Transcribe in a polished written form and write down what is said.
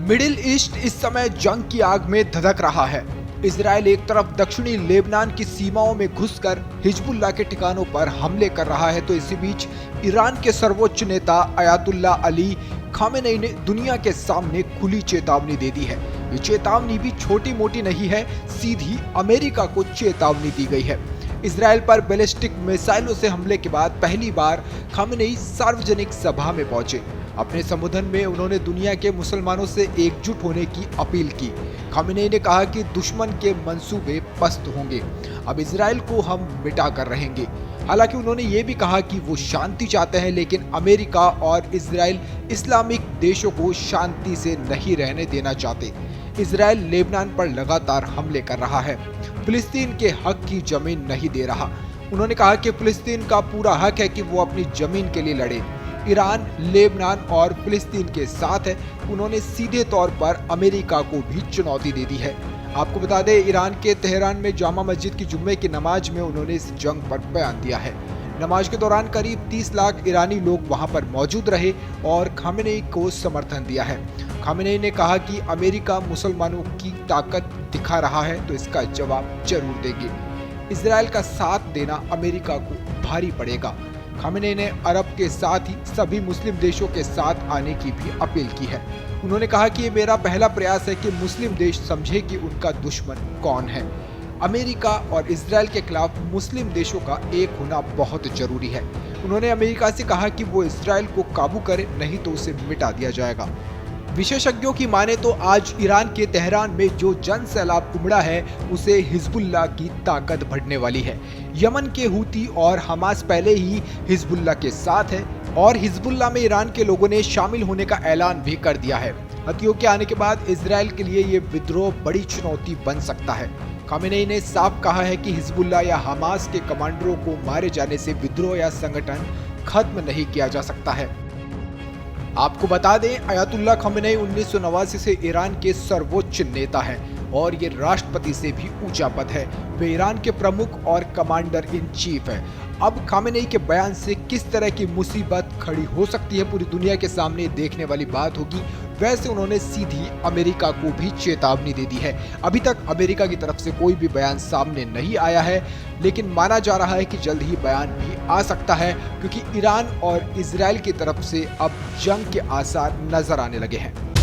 Middle east इस समय जंग की आग में धधक रहा है। इजराइल एक तरफ दक्षिणी लेबनान की सीमाओं में घुसकर हिजबुल्लाह के ठिकानों पर हमले कर रहा है, तो इसी बीच ईरान के सर्वोच्च नेता अयातुल्ला अली खामेनेई ने दुनिया के सामने खुली चेतावनी दे दी है। ये चेतावनी भी छोटी मोटी नहीं है, सीधी अमेरिका को चेतावनी दी गई है। इजराइल पर बैलिस्टिक मिसाइलों से हमले के बाद पहली बार खामेनेई सार्वजनिक सभा में पहुंचे। अपने संबोधन में उन्होंने दुनिया के मुसलमानों से एकजुट होने की अपील की। खामेनेई ने कहा कि दुश्मन के मंसूबे पस्त होंगे, अब इजराइल को हम मिटा कर रहेंगे। हालांकि उन्होंने ये भी कहा कि वो शांति चाहते हैं, लेकिन अमेरिका और इजराइल इस्लामिक देशों को शांति से नहीं रहने देना चाहते। इजराइल लेबनान पर लगातार हमले कर रहा है, फिलिस्तीन के हक की जमीन नहीं दे रहा। उन्होंने कहा कि फिलिस्तीन का पूरा हक है कि वो अपनी जमीन के लिए लड़े। ईरान लेबनान और फिलिस्तीन के साथ है। उन्होंने सीधे तौर पर अमेरिका को भी चुनौती दे दी है। आपको बता दें, ईरान के तेहरान में जामा मस्जिद की जुम्मे की नमाज में उन्होंने इस जंग पर बयान दिया है। नमाज के दौरान करीब 30 लाख ईरानी लोग वहां पर मौजूद रहे और खामेनेई को समर्थन दिया है। खामेनेई ने कहा कि अमेरिका मुसलमानों की ताकत दिखा रहा है, तो इसका जवाब जरूर देंगे। इजराइल का साथ देना अमेरिका को भारी पड़ेगा। खामेनेई ने अरब के साथ ही सभी मुस्लिम देशों के साथ आने की भी अपील की है। उन्होंने कहा कि ये मेरा पहला प्रयास है कि मुस्लिम देश समझे कि उनका दुश्मन कौन है। अमेरिका और इजराइल के खिलाफ मुस्लिम देशों का एक होना बहुत जरूरी है। उन्होंने अमेरिका से कहा कि वो इजराइल को काबू करे, नहीं तो उसे मिटा दिया जाएगा। विशेषज्ञों की माने तो आज ईरान के तेहरान में जो जन सैलाब उमड़ा है, उसे हिजबुल्लाह की ताकत बढ़ने वाली है। यमन के हूती और हमास पहले ही हिजबुल्लाह के साथ है और हिजबुल्लाह में ईरान के लोगों ने शामिल होने का ऐलान भी कर दिया है। हथियों के आने के बाद इजराइल के लिए ये विद्रोह बड़ी चुनौती बन सकता है। खामेनेई ने साफ कहा है कि हिजबुल्लाह या हमास के कमांडरों को मारे जाने से विद्रोह या संगठन खत्म नहीं किया जा सकता है। आपको बता दें, अयातुल्ला खामेनेई 1989 से ईरान के सर्वोच्च नेता हैं और ये राष्ट्रपति से भी ऊंचा पद है। वे ईरान के प्रमुख और कमांडर इन चीफ है। अब खामेनेई के बयान से किस तरह की मुसीबत खड़ी हो सकती है, पूरी दुनिया के सामने देखने वाली बात होगी। वैसे उन्होंने सीधी अमेरिका को भी चेतावनी दे दी है। अभी तक अमेरिका की तरफ से कोई भी बयान सामने नहीं आया है, लेकिन माना जा रहा है कि जल्द ही बयान भी आ सकता है, क्योंकि ईरान और इजराइल की तरफ से अब जंग के आसार नजर आने लगे हैं।